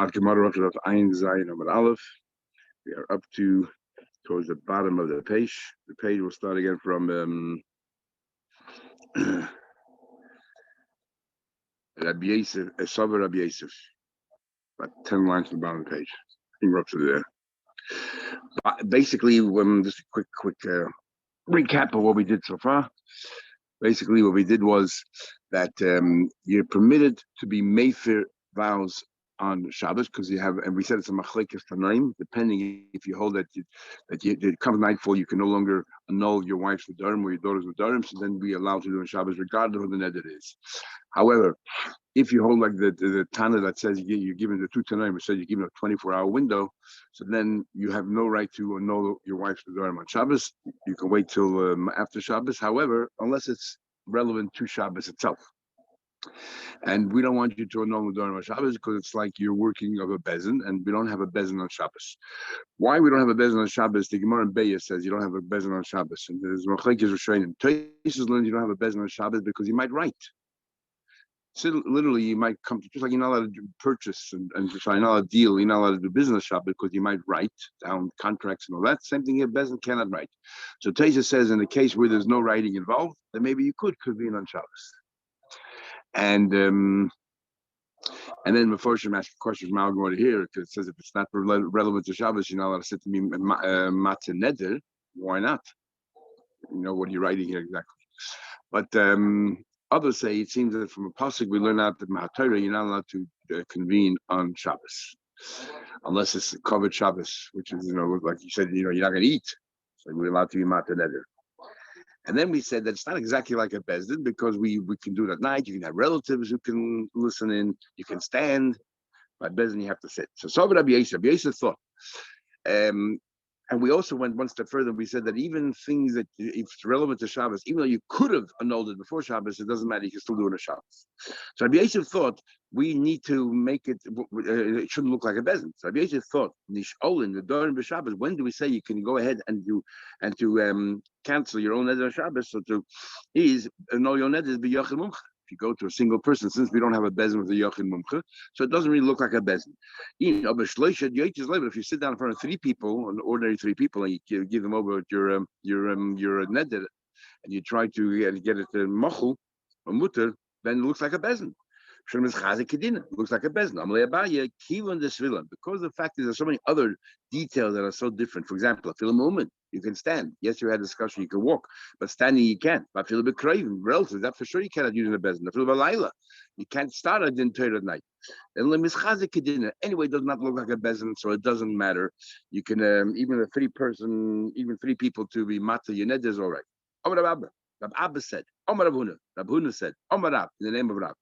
Gemara of Ein Zayin Amar Aleph. We are up towards the bottom of the page. The page will start again from Rabbi Yosef, Esav Rabbi Yosef. About 10 lines from the bottom of the page. I think we're up to there. Basically, just a quick recap of what we did so far. Basically, what we did was that you're permitted to be mefer vows on Shabbos because you have, and we said it's a machlekes tanaim. Depending if you hold that it comes nightfall, you can no longer annul your wife's nedarim or your daughter's nedarim. So then we allow to do on Shabbos regardless of who the neder is. However, if you hold like the Tana that says you're given the two tanaim, it says you're given a 24-hour window, so then you have no right to annul your wife's nedarim on Shabbos. You can wait till after Shabbos. However, unless it's relevant to Shabbos itself. And we don't want you to annul nedarim on Shabbos because it's like you're working of a bezin, and we don't have a bezin on Shabbos. Why we don't have a bezin on Shabbos? The Gemara in Beis says you don't have a bezin on Shabbos, and there's machlekes Rishonim. Tosfos learns you don't have a bezin on Shabbos because you might write. So literally, you might come to, just like you're not allowed to do purchase and you're not allowed to deal, you're not allowed to do business shop because you might write down contracts and all that. Same thing here, bezin cannot write. So Tosfos says in the case where there's no writing involved, then maybe you could convene on Shabbos. And then Meforshim asked a question from Al here because it says if it's not relevant to Shabbos, you're not allowed to sit to me matzah neder. Why not? You know what are you writing here exactly? But others say it seems that from a pasuk we learn out that Mahatorah you're not allowed to convene on Shabbos unless it's covered Shabbos, which is like you said you're not going to eat, so we're allowed to be matzah neder. And then we said that it's not exactly like a bezdin because we can do it at night. You can have relatives who can listen in. You can stand. But bezdin, you have to sit. So Rabbi Yosef thought. And we also went one step further. We said that even things that, if it's relevant to Shabbos, even though you could have annulled it before Shabbos, it doesn't matter. You can still do it on Shabbos. So Rabbi Yosef thought we need to make it. It shouldn't look like a bezin. So Rabbi Yosef thought Nisholin the Nedarim b'Shabbos. When do we say you can go ahead and cancel your own neder on Shabbos? So to annul your neder b'Yachid Mumcha. If you go to a single person, since we don't have a bezin with a Yachid Mumcha, so it doesn't really look like a bezin. But if you sit down in front of three people, an ordinary three people, and you give them over your neder, and you try to get it to machul or mutter, then it looks like a bezin. It looks like a bezin. Because of the fact that there's so many other details that are so different. For example, a moment you can stand. Yes, you had a discussion, you can walk, but standing you can't. I feel a bit craving, relative, that for sure you cannot use in a bezin. I feel a you can't start a din at night. And anyway, it does not look like a bezin, so it doesn't matter. You can even three people to be matzah yoned is all right. Rab Abba said, Omar Rab Huna said, Omar Rab, in the name of Rab.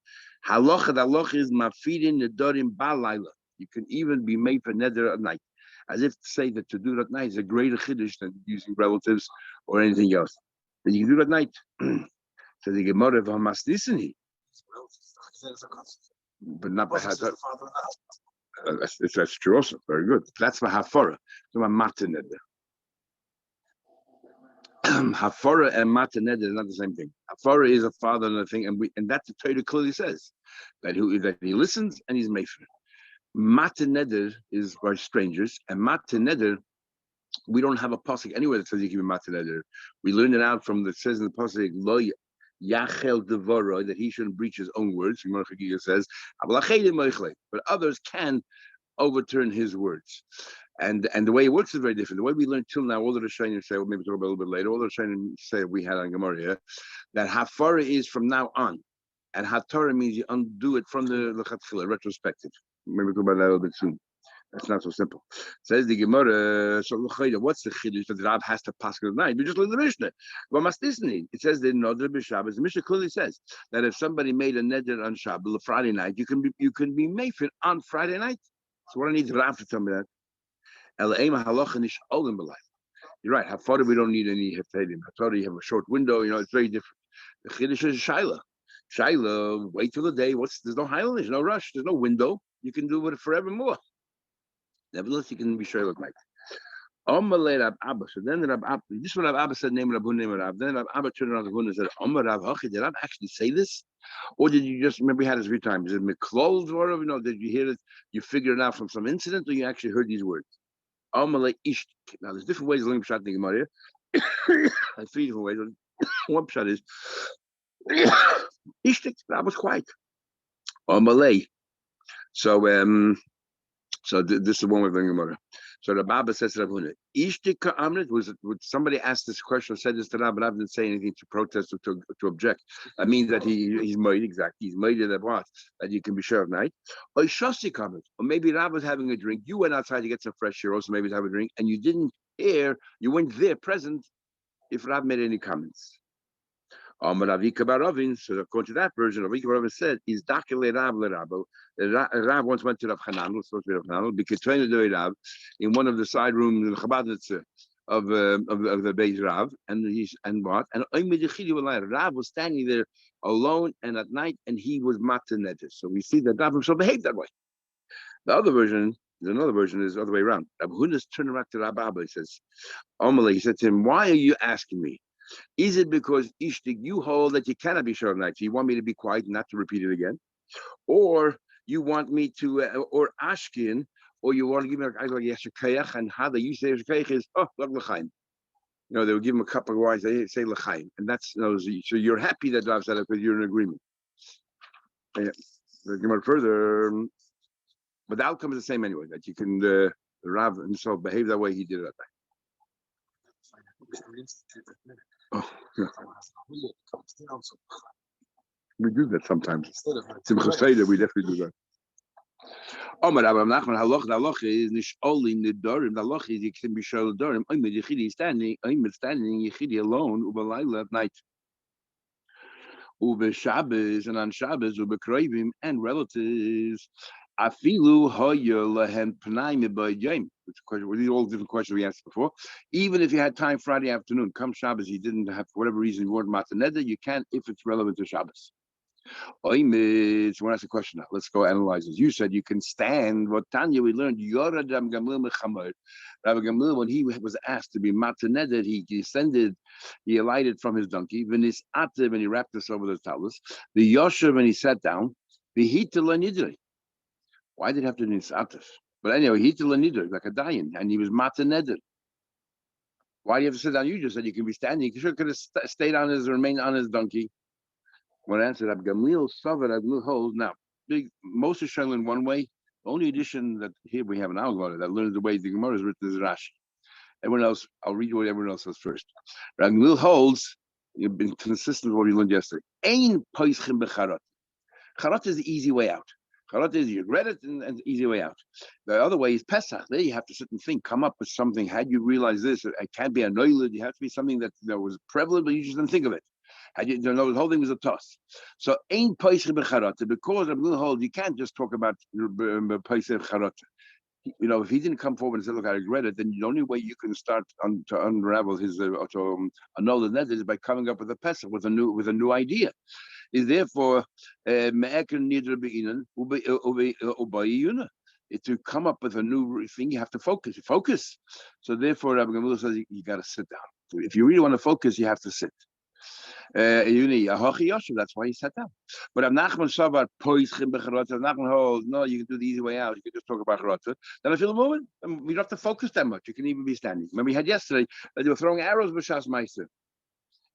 Halacha is mafidin nedarim ba'layla. You can even be made for neder at night. As if to say that to do it at night is a greater chiddush than using relatives or anything else. Then you can do it at night. So the Gemara of Hamasnisani. But not by that's true also. Very good. That's my hafara. So my matzah neder. Hafara and matzah neder is not the same thing. Hafara is a father and a thing, and that the Torah clearly says that he listens and he's made for it. Matzah neder is by strangers, and matzah neder we don't have a pasuk anywhere that says you give a matzah neder. We learned it out from that says in the pasuk lo yachel devoro that he shouldn't breach his own words. Chagiga says, but others can overturn his words. And the way it works is very different. The way we learned till now, all the Rishonim say, well, maybe talk about a little bit later, all the Rishonim say we had on Gemara here, that Hafara is from now on. And Hatorah means you undo it from the Lechatchila, retrospective. Maybe we'll talk about that a little bit soon. That's not so simple. Says the Gemara, so what's the chiddush that the Rab has to pass at night? We just learned the Mishnah. What must this need? It says the Nedarim b'Shabbos. The Mishnah clearly says that if somebody made a neder on Shabbos, Friday night, you can be made for it on Friday night. So what I need the Rab to tell me that. You're right. Hafara, we don't need any hefedim. Hafara, you have a short window. It's very different. The chiddush is shaila. Shaila, wait till the day. There's no highland, there's no rush, there's no window. You can do it forevermore. Nevertheless, you can be shaila at night. Rab Abba. So then Rab Abba, this is what Rab Abba said. Name Rab Hun, name Rab. Then Rab Abba turned around to Hun and said, Rab Hachi, did Rab actually say this? Or did you just remember you had it 3 times? Is it closed or did you hear it? You figured it out from some incident, or you actually heard these words? Amalei ishtik. Now there's different ways of learning pshat in the Gemara. There's 3 different ways. One pshat is ishtik. That was quiet. Amalei. So this is one way of learning Gemara. So the Baba says to Rav Huna, Ishtika Amrit, would somebody ask this question or said this to Rav, but Rav didn't say anything to protest or to object. That means that he's made, exactly. He's made that what? That you can be sure of night. Or Shosik Amrit, or maybe Rav was having a drink. You went outside to get some fresh air, also maybe to have a drink, and you didn't hear, you weren't there present if Rav made any comments. So according to that version, Rav Ika said, "Is dakele Rav leRabbo." Rav once went to Rav Hanan, supposed to be Rav Hanan, because Rav in one of the side rooms in the Chabadnitzer of the Beis Rav, and Rav was standing there alone and at night, and he was mataneder. So we see that Rav himself behaved that way. Another version is the other way around. Rav Huna's turned around to Rav Abba. He says, "Amalei," he said to him, "Why are you asking me? Is it because ishtik you hold that you cannot be sure of night? So you want me to be quiet and not to repeat it again, or you want me to, or ashkin, or you want to give me like yeshakayach, and how they use yeshakayach is l'chaim. They will give him a cup of wine. They say l'chaim, and that's so you're happy that Rav said it because you're in agreement. Further, but the outcome is the same anyway. That you can Rav himself behave that way he did it that time. Oh, yeah. We do that sometimes. Simchas Torah, we definitely do that. Omar Rabbi Nachman, halacha is nish'oli nedarim. The halacha is you can be sure nedarim. I'm yechidi standing yechidi alone ubelayla at night. Ube Shabbos and on Shabbos ube kravim and relatives. Afilu hoya lehem pnaim by James. Which question? These are all different questions we asked before. Even if you had time Friday afternoon, come Shabbos, you didn't have for whatever reason you weren't mataneda, you can if it's relevant to Shabbos. So we'll ask a question now. Let's go analyze this. You said you can stand. What Tanya we learned. Rabbi Gamliel, when he was asked to be mataneda, he descended, he alighted from his donkey. When he wrapped this over the talus. The Yoshev, when he sat down. The Hitel. Why did he have to do nisatif? But anyway, he till nidr like a dayan, and he was mataneder. Why do you have to sit down? You just said you can be standing. He could have stayed on remained on his donkey. When I answered, Gamliel Savar Gamliel holds now. Most is shown in one way. The only addition that here we have an Gemara that learns the way the Gemara is written is Rashi. Everyone else, I'll read what everyone else says first. Gamliel holds. You've been consistent with what you learned yesterday. Ein poischim becharot. Charot is the easy way out. Charot is you read it and the easy way out. The other way is Pesach. There you have to sit and think, come up with something. How do you realize this? It can't be a noilid. You have to be something that was prevalent, but you just didn't think of it. The whole thing was a toss. So ain't Pesach b'charot because of the whole. You can't just talk about Pesach charot. If he didn't come forward and say, "Look, I regret it," then the only way you can start to unravel his to annul the net is by coming up with a Pesach with a new idea. Is therefore to come up with a new thing, you have to focus. So therefore, Rabbi Gamliel says you got to sit down. So if you really want to focus, you have to sit. That's why he sat down. But Nachman Shavar poischim becharot. Nachman holds no, you can do the easy way out. You can just talk about charot. Then I feel a moment. You don't have to focus that much. You can even be standing. Remember, we had yesterday that they were throwing arrows b'shas meiser,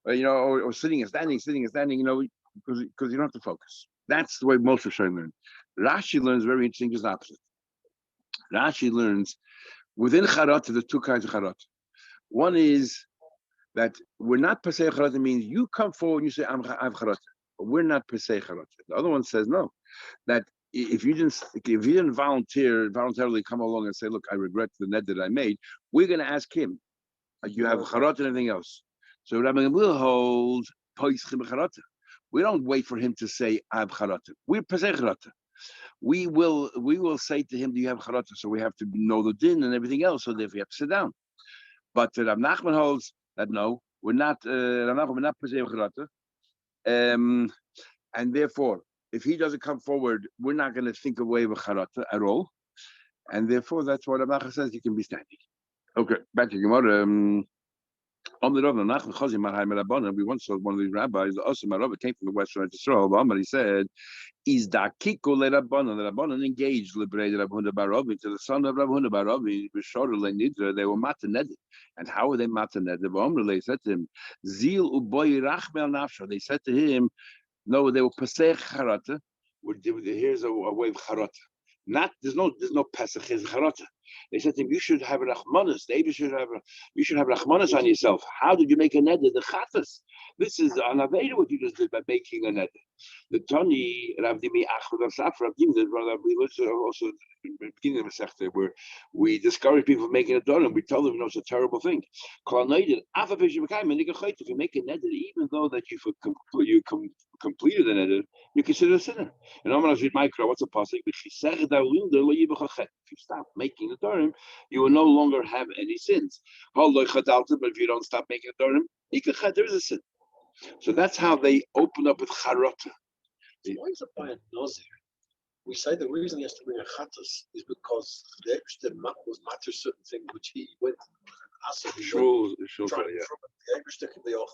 or sitting and standing, because you don't have to focus. That's the way most of Shai learn. Rashi learns very interesting, just opposite. Rashi learns within charot there's 2 kinds of charot. One is that we're not per se charot. It means you come forward and you say I'm charot, but we're not per se charot. The other one says no, that if you didn't voluntarily come along and say, look, I regret the net that I made, we're going to ask him, you have charot and everything else. So Rabbi Gamliel holds poischim charot. We don't wait for him to say I have charata. We're pesach charata. We will say to him, do you have charata? So we have to know the din and everything else. So therefore we have to sit down. But Rav Nachman holds that no, we're not pesach charata. And therefore, if he doesn't come forward, we're not going to think away with charata at all. And therefore, that's why Rav Nachman says you can be standing. Okay, back to Gemara. On the Rav Nachman Chazim Marhai Merabbanan, we once saw one of these rabbis, the Asim Rabbah came from the Western Israel. He said, "Is da kiko le Rabbanan? The Rabbanan engaged, liberated Rav Huna bar Ravi to the son of Rav Huna bar Ravi. They were mataned, and how were they mataned? They said to him, "Zil uboy rachmel nafsho." They said to him, "No, they were pasech charata. Here's a way of charata. Not there's no pesach is charata." They said to him, "You should have rachmanas. You should have rachmanas on yourself. How did you make a neder? The chatas. This is an aveda what you just did by making a neder." The Tani Ravdimi Achud of Safra the brother we also in the beginning of the sector where we discourage people from making a donor and we tell them it's a terrible thing. If you make a neder, even though that you completed the neder, you consider a sinner. And I'm going to read Micro. What's a pasuk? If you stop making the Dorim, you will no longer have any sins. But if you don't stop making the Dorim, there is a sin. So that's how they open up with charata. Why is it by a nazir? We say the reason he has to bring a chatas is because the extra was matter certain thing which he went Sure, the extra can be off,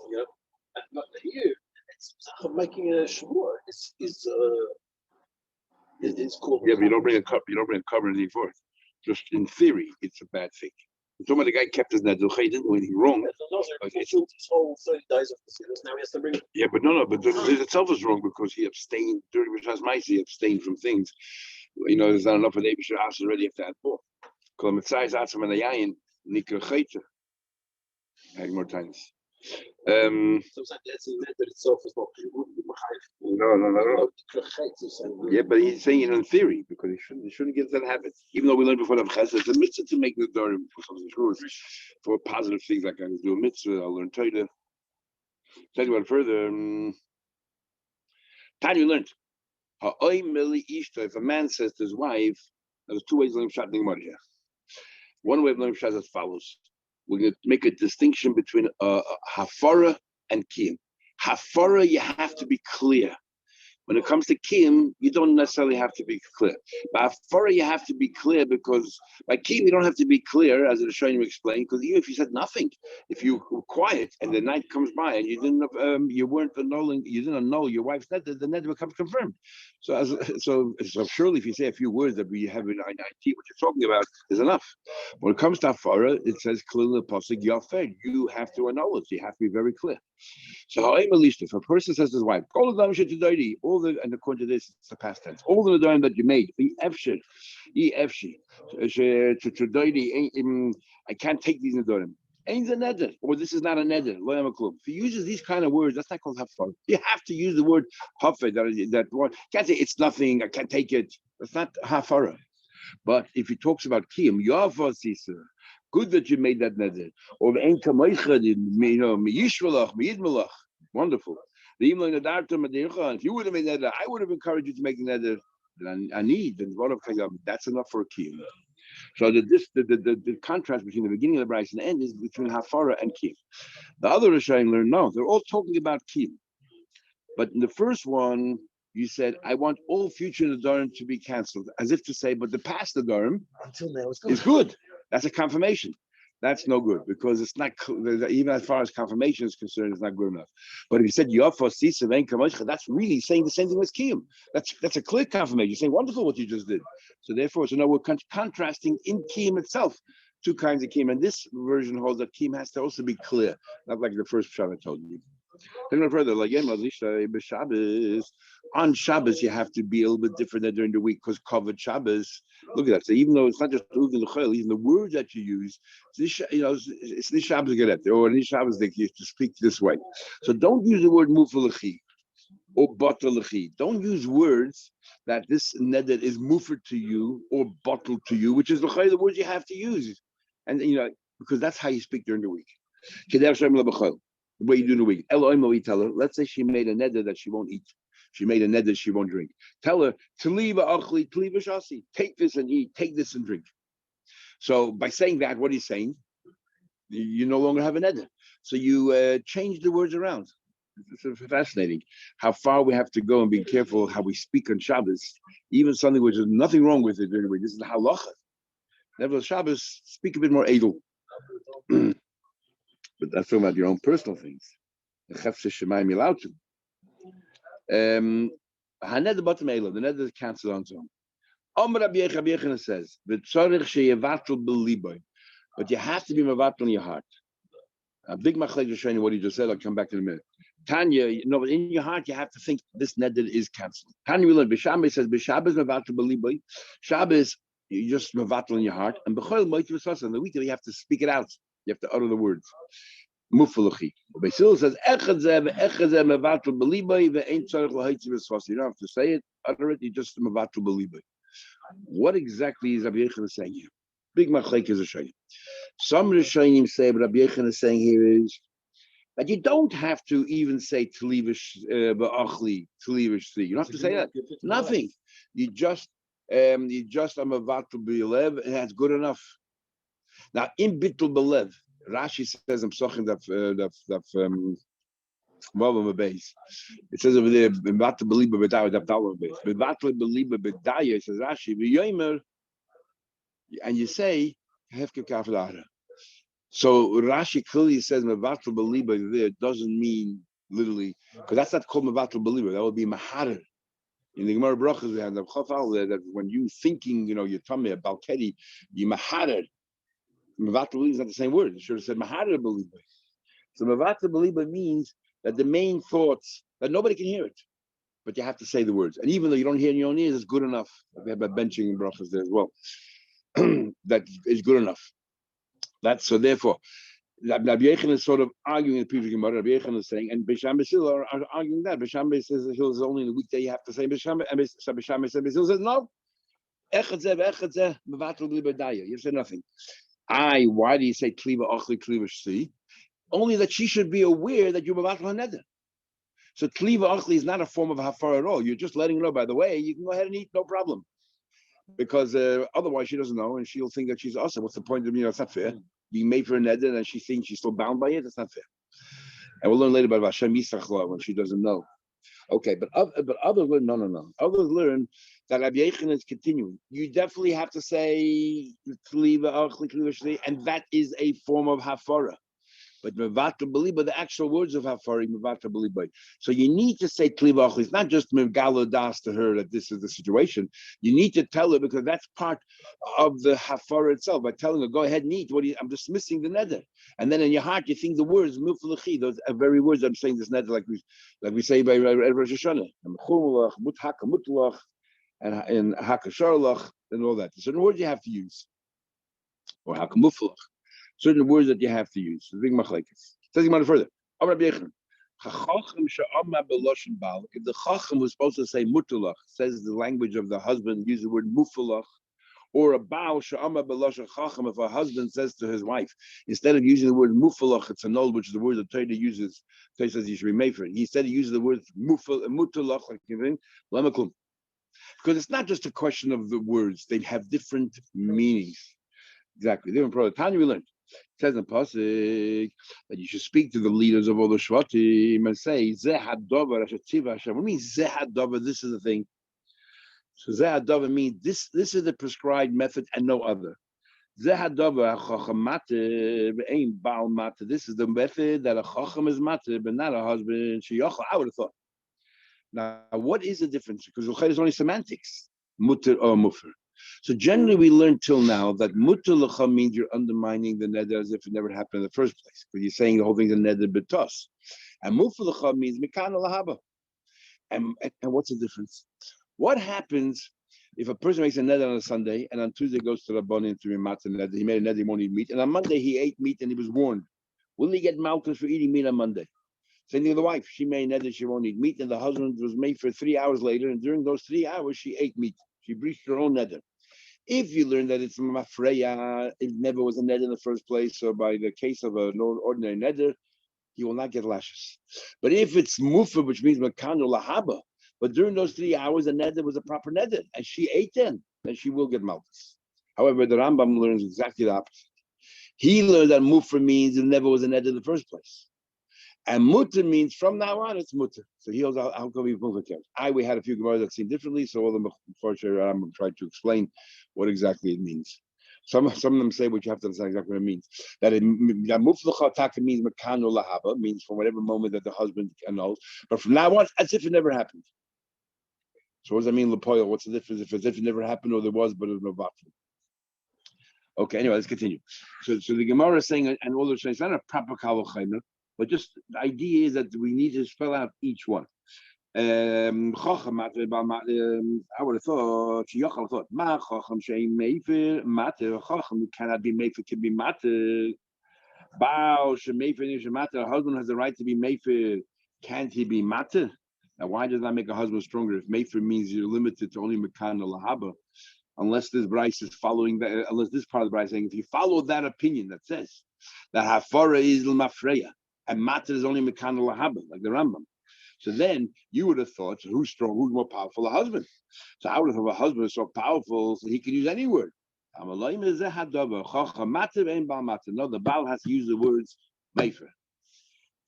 But here it's making a shmur. It's called. Yeah, but you don't bring a cup. You don't bring a cover anything for it. Just in theory, it's a bad thing. Some of the guy kept his neder. He didn't do anything wrong. His whole 30 days of the sinners. Now he has to bring. Yeah, but no. But the neder itself is wrong because he abstained during B'shas Ma'aseh. He abstained from things. There's not enough of the Eibusher Asher already after that book. Kol mitzayis atzam and ayayin nikra chayta. I had more times. So that's in that itself is not. No. Yeah, but he's saying it in theory because he shouldn't get that habit. Even though we learned before that it's a mitzvah to make the Dorim for something true, for positive things like I do a mitzvah, I'll learn Torah. Tell you what further. Tanya learned. If a man says to his wife, there's two ways of learning Pshat in the Gemara. One way of learning Pshat is as follows. We're going to make a distinction between hafara and kiyum. Hafara, you have to be clear. When it comes to kiyum, you don't necessarily have to be clear. But hafara, you have to be clear because by kiyum, you don't have to be clear, as the Rishonim explained, because even if you said nothing, if you were quiet and the night comes by and you didn't annul your wife's net, the net becomes confirmed. So surely if you say a few words that we have in IT, what you're talking about is enough. When it comes to hafara, it says clearly pasuk yafer. You have to annul it. You have to be very clear. So if a person says to his wife, all the and according to this, it's the past tense, all the nedarim that you made, I can't take these nedarim. Ain't a neder, or this is not a neder. If he uses these kind of words, that's not called hafar. You have to use the word hafar. That word can't say it's nothing. I can't take it. That's not hafara. But if he talks about kiyum, good that you made that neder. Or wonderful. If you would have made neder, I would have encouraged you to make the neder. That's enough for a kiyum. So the contrast between the beginning of the Bryce and the end is between hafara and kiyum. The other Rishonim learn no, they're all talking about kiyum. But in the first one, you said, I want all future nedarim to be cancelled, as if to say, but the past nedarim until now is good. That's a confirmation. That's no good because it's not, even as far as confirmation is concerned, it's not good enough. But if you said Yafa Sisa Ven Kamashcha, that's really saying the same thing as Kiyum. That's a clear confirmation. You're saying wonderful what you just did. So therefore, now we're contrasting in Kiyum itself two kinds of Kiyum, and this version holds that Kiyum has to also be clear, not like the first Pshat I told you. Then further, on Shabbos you have to be a little bit different than during the week because covered Shabbos. Look at that. So even though it's not just even the words that you use, it's this Shabbos get or this Shabbos they used to speak this way. So don't use the word mufalachi or batalachi. Don't use words that this neder is mufar to you or bottled to you, which is the words you have to use, and because that's how you speak during the week. The way you do in the week. We tell her, let's say she made a neder that she won't eat. She made a neder she won't drink. Tell her, take this and eat, take this and drink. So by saying that, what he's saying, you no longer have a neder. So you change the words around. It's fascinating how far we have to go and be careful how we speak on Shabbos, even something which is nothing wrong with it during the week. This is the halacha. Nevertheless, Shabbos, speak a bit more edel. But that's talking about your own personal things. The chefse shemayim you're allowed to. Haned the bottom elo, the neder is cancelled on its own. Rabbi Yechon says, "V'tzorich sheyevatul b'liboy," but you have to be mevatul in your heart. A big machlek is showing you what he just said. I'll come back in a minute. Tanya, but in your heart you have to think this neder is cancelled. Tanya, we learn. B'Shabbos says b'Shabbos mevatul b'liboy. Shabbos, you just mevatul in your heart, and b'chol moitiv v'sasa. On the weekend you have to speak it out. You have to utter the words. Mufalachi. Basil says echad zeh mevatul b'liboy ve'ein tzarich l'haitzi v'sasa. You don't have to say it, utter it. You just mevatul b'liboy. What exactly is Rabbi Yechon saying here? Big machlek is a shayim. Some Rishonim say, but Rabbi Yechon is saying here is that you don't have to even say tlivish ba'achli, tlivish tli. You don't have to say that. Nothing. You just amavatul b'lev, and that's good enough. Now in bitul b'lev, Rashi says I'm soching it says over there, "B'vatul b'liba b'daya daftalah b'beis." B'vatul b'liba b'daya, says Rashi, v'yomer, and you say hefker kafdara. So Rashi clearly says "B'vatul b'liba" there doesn't mean literally, because that's not called "B'vatul b'liba." That would be maharer. In the Gemara Brachas we have the chafal there that when you thinking, you're tummy about Kedi, you maharer. B'vatul b'liba is not the same word. It should have said maharer b'liba. So B'vatul b'liba means that the main thoughts, that nobody can hear it, but you have to say the words. And even though you don't hear in your own ears, it's good enough. We have a benching in brachas there as well. That is good enough. That's so therefore, Rabbi Yechon is sort of arguing the previous Gemara. Rabbi Yechon is saying, and Bisham Basil are arguing that. Bisham says the hill is only in the weekday you have to say Bisham, and Bisham says no. You say nothing. Why do you say Kliva Ochli Kliva Shli? Only that she should be aware that you're Mavatl HaNeder. So Kliva Achli is not a form of Hafar at all. You're just letting her know, by the way, you can go ahead and eat, no problem. Because otherwise she doesn't know and she'll think that she's awesome. What's the point of, it's not fair. Being made for a neder and she thinks she's still bound by it, that's not fair. And we'll learn later about Hashem Yisrach when she doesn't know. Okay, but others learn, no. Others learn that Rabbi Yechon is continuing. You definitely have to say Kliva Achli, Kliva Shli, and that is a form of Hafara. But mevatel b'liba, the actual words of hafari mevatel b'liba. So you need to say klivach. It's not just megala das to her that this is the situation. You need to tell her because that's part of the hafara itself. By telling her, go ahead and eat. I'm dismissing the neder, and then in your heart you think the words mufalachi. Those are very words I'm saying this neder like we say by Rosh Hashanah, and hakasharlach and all that. Certain words you have to use, or hakamufalach. Certain words that you have to use. The big machlekes. Says him further. If the chacham was supposed to say mutalach, says the language of the husband, use the word mufalach, or a baal she'amar b'lashon chacham, if a husband says to his wife, instead of using the word mufalach, it's anol, which is the word that Torah uses. Torah says you should be made for it. He said he uses the word mutalach, like lamakum, because it's not just a question of the words; they have different meanings. Exactly, different products. Tanya we learned. It says in Pasuk that you should speak to the leaders of all the Shvatim and say, Zeh Hadover Hashem. What means Zeh Hadover? This is the thing. So Zeh Hadover means this is the prescribed method and no other. Zeh Hadover Chachamate Be'ein Baal Mate. This is the method that a Chacham is Mate, but not a husband. Sheyachal, I would have thought. Now, what is the difference? Because Uchay is only semantics. Mutter or Muffer. So generally, we learned till now that mutter l'cha means you're undermining the neder as if it never happened in the first place, because you're saying the whole thing's a neder betos. And mufer l'cha means mikana lahaba. And what's the difference? What happens if a person makes a neder on a Sunday and on Tuesday goes to the Rabbanim to be matzah neder? He made a neder, he won't eat meat, and on Monday he ate meat and he was warned. Will he get malchus for eating meat on Monday? Same thing with the wife. She made a neder, she won't eat meat, and the husband was made for 3 hours later, and during those 3 hours she ate meat. She breached her own neder. If you learn that it's mafreya, it never was a neder in the first place, so by the case of an ordinary neder, he will not get lashes. But if it's mufa, which means makano lahaba, but during those 3 hours, the neder was a proper neder, and she ate then she will get malchus. However, the Rambam learns exactly the opposite. He learned that mufa means it never was a neder in the first place. And mutter means from now on it's mutter. So he goes, how come we we had a few Gemara that seem differently, so all the Mefarshei Rambam tried to explain what exactly it means. Some of them say, which you have to understand exactly what it means. That muflacha taka means makano lahaba, means from whatever moment that the husband annuls. But from now on, as if it never happened. So what does that mean, lepoil? What's the difference if as if it never happened or there was, but it was no bathroom? Okay, anyway, let's continue. So the Gemara is saying, and all the it's not a proper kavachaymer, but just the idea is that we need to spell out each one. I would have thought, Ma chacham shein mefer mater chacham cannot be mefer, can be mater. Bao shemefer is mater. A husband has the right to be mefer. Can't he be mater? Now, why does that make a husband stronger? If mefer means you're limited to only mekan lahaba, unless this Bryce is following that, unless this part of the Bryce is saying, if you follow that opinion that says that hafara is l'mafreya and matter is only mekan lahaba, like the Rambam. So then you would have thought, so who's strong, who's more powerful? A husband. So I would have thought a husband is so powerful, so he can use any word. No, the Baal has to use the words mefer.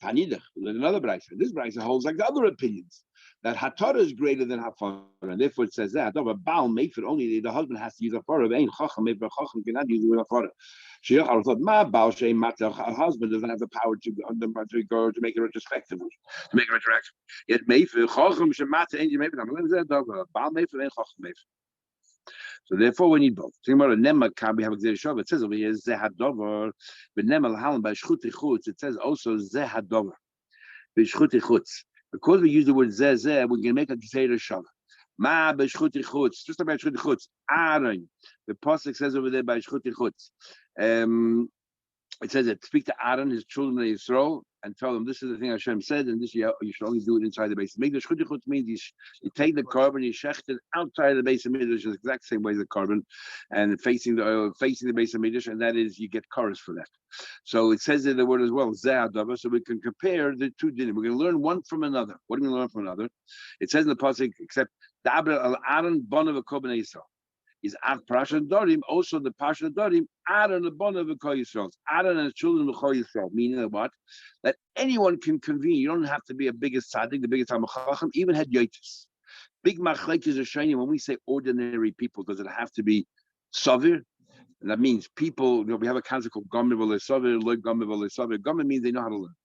Tanidach, another Bryce. This Bryce holds like the other opinions that Hatara is greater than Hafara, and therefore it says that. But Baal mefer only the husband has to use Hafara. Ain't Chacham mefer Chacham cannot use the word Hafara. Shiach thought Ma Baal Shem Mata. A husband doesn't have the power to go to make it retrospectively, to make it retroactive. Yet mefer Chacham Shemata ain't mefer. Baal mefer ain't Chacham mefer. So therefore, we need both. We have a Gzei. It says over here Zehadover, but Nema Lahalan by Shchuti Chutz. It says also Zehadover, by Shchuti Chutz. Because we use the word Zeh, we're going to make a Gzei Shava. Ma by Shchuti Chutz. Just about Shchuti Chutz. Aaron. The pasuk says over there by Shchuti Chutz. It says that speak to Aaron, his children of Yisrael, and tell them this is the thing Hashem said, and this you should only do it inside the base. Make the Shchuti Chutz means you take the carbon, you shecht it outside the base of Midrash, the exact same way as the carbon, and facing the base of Midrash, and that is you get chorus for that. So it says in the word as well, Ze'adava, so we can compare the two dinim. We're going to learn one from another. What do we learn from another? It says in the pasuk, except Dabra al Aaron bonav v'koben Yisrael. Is Av Parashat Dorim, also the Parashat Dorim, Aaron the Bon of the Yisrael. Aaron and his children of Yisrael, meaning what? That anyone can convene. You don't have to be a biggest tzaddik, the biggest Chacham, even had yotis. Big machlekes are shiny. When we say ordinary people, does it have to be savir? And that means people, we have a concept called Gomer v'le savir, loy Gomer v'le savir. Gomer means they know how to learn.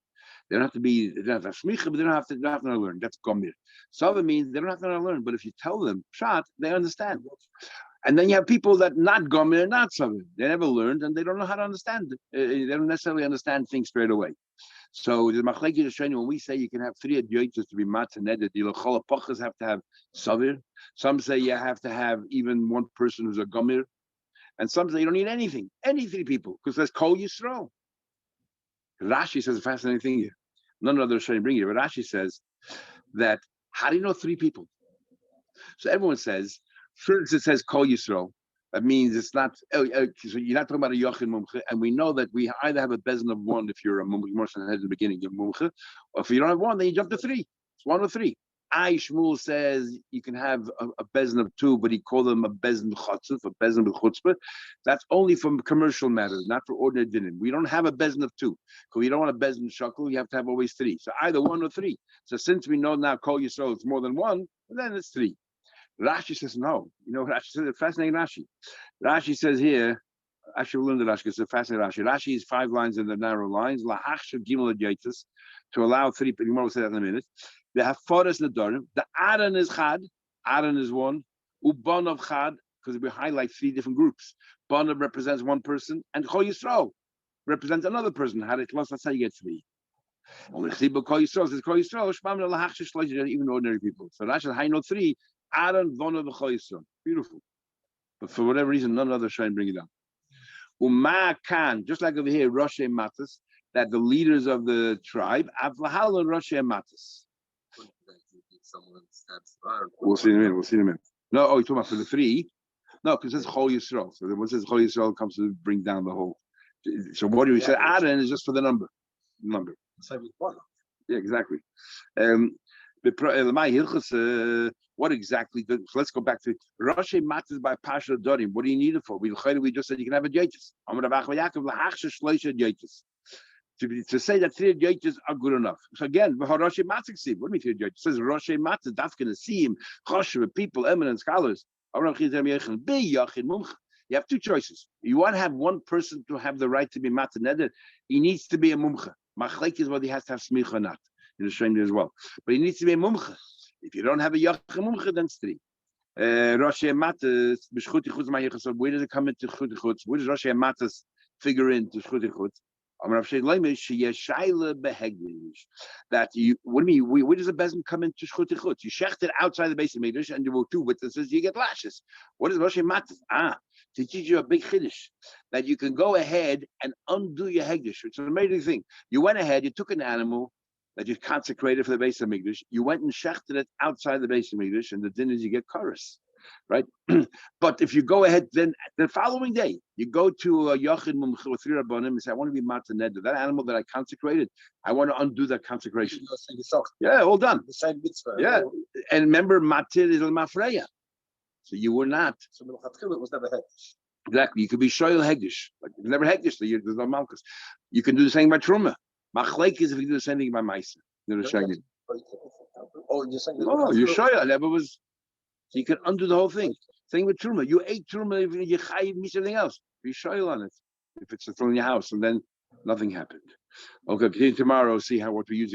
They don't have to be, they don't have to shmicha, but they don't have to know how to learn. That's Gomer. Savir means they don't have to know how to learn, but if you tell them, pshat, they understand. And then you have people that not gomer, not savir. They never learned, and they don't know how to understand. They don't necessarily understand things straight away. So the machlekes is showing when we say you can have 3 adyoitos to be mataneded, the lechol apachas have to have savir. Some say you have to have even one person who's a gomer, and some say you don't need anything, any 3 people, because there's kol yisrael. Rashi says a fascinating thing here. None of the Rishonim bring it, but Rashi says that how do you know 3 people? So everyone says. First, it says Kol Yisrael. That means it's not. So you're not talking about a Yochin Mumche, and we know that we either have a bezin of 1 if you're a Mumche, more than at the beginning, you're Mumche, or if you don't have 1, then you jump to 3. It's 1 or 3. Shmuel says you can have a bezin of 2, but he called them a bezin b'chatzuf, a bezin b'chutzpah. That's only for commercial matters, not for ordinary dinim. We don't have a bezin of 2 because we don't want a bezin shakel. You have to have always 3. So either 1 or 3. So since we know now Kol Yisrael it's more than 1, then it's 3. Rashi says no. You know what Rashi says? It's fascinating Rashi. Rashi says here, actually we'll learn the Rashi because it's a fascinating Rashi. Rashi is 5 lines in the narrow lines. Lahachshav gimel adyotis, to allow 3 people. We'll say that in a minute. The haforas nedarim. The Aaron is chad. Aaron is 1. Ubon of chad, because we highlight 3 different groups. Bonav represents 1 person, and Chol Yisrael represents another person. That's how you get 3. Only Chibur Kol Yisrael says Kol Yisrael. Shmam lahachshav shlosh, even ordinary people. So Rashi says, I know 3. Aaron von of the beautiful, but for whatever reason, none of the Shain bring it down. Uma Khan, just like over here, Rosh Matas, that the leaders of the tribe, Avlahal and Rosh Matas. We'll see in a minute. We'll see in a minute. No, you're talking about for the 3. No, because it's Chol Yisrael. So when it says Chol Yisrael, comes to bring down the whole. So what do we say? Aaron is just for the number. Yeah, exactly. What exactly? So let's go back to Rosh Matas by Pasha Dorim. What do you need it for? We just said you can have a yotis. To say that 3 yotis are good enough. So again, Rosh Matas. What do you mean 3 yotis? It says Rosh Matas. That's going to see him. Choshev people, eminent scholars. You have two choices. You want to have one person to have the right to be matzah neder. He needs to be a mumcha. Machlek is what he has to have smicha or not. In the stranger as well, but he needs to be a mumcha. If you don't have a yach mumcha, then it's three. Rosh Matas, where does it come into Chutichutz? Where does Rosh Matas figure into Chutichutz? That you, what do you mean? Where does the bezin come into Chutichutz? You shecht it outside the base of Midrash, and you will two witnesses, you get lashes. What is Rosh Matas? To teach you a big chiddush that you can go ahead and undo your hegdish. It's an amazing thing. You went ahead, you took an animal that you consecrated for the base of Mikdash, you went and shechted it outside the base of Mikdash, and the din is you get chorus, right? But if you go ahead, then the following day, you go to a Yachid Mumcha with 3 Rabbanim and say, I want to be Matzah Neder. That animal that I consecrated, I want to undo that consecration. Yeah, all done. The same mitzvah. Yeah, and remember, Matir is al-Mafreya. So you were not. So it was never hektish. Exactly. You could be Shoyal Hegdish. Like, it's never Hegdish, so there's no Malchus. You can do the same by Truma. Machlek is if you do the same thing by Maisa. Oh, you're saying oh, you're sure never was. So you can undo the whole thing. Same with Truma. You ate Truma, you chayiv miss everything else. Be shoyal on it. If it's still in your house, and then nothing happened. Okay, continue tomorrow. See what we use.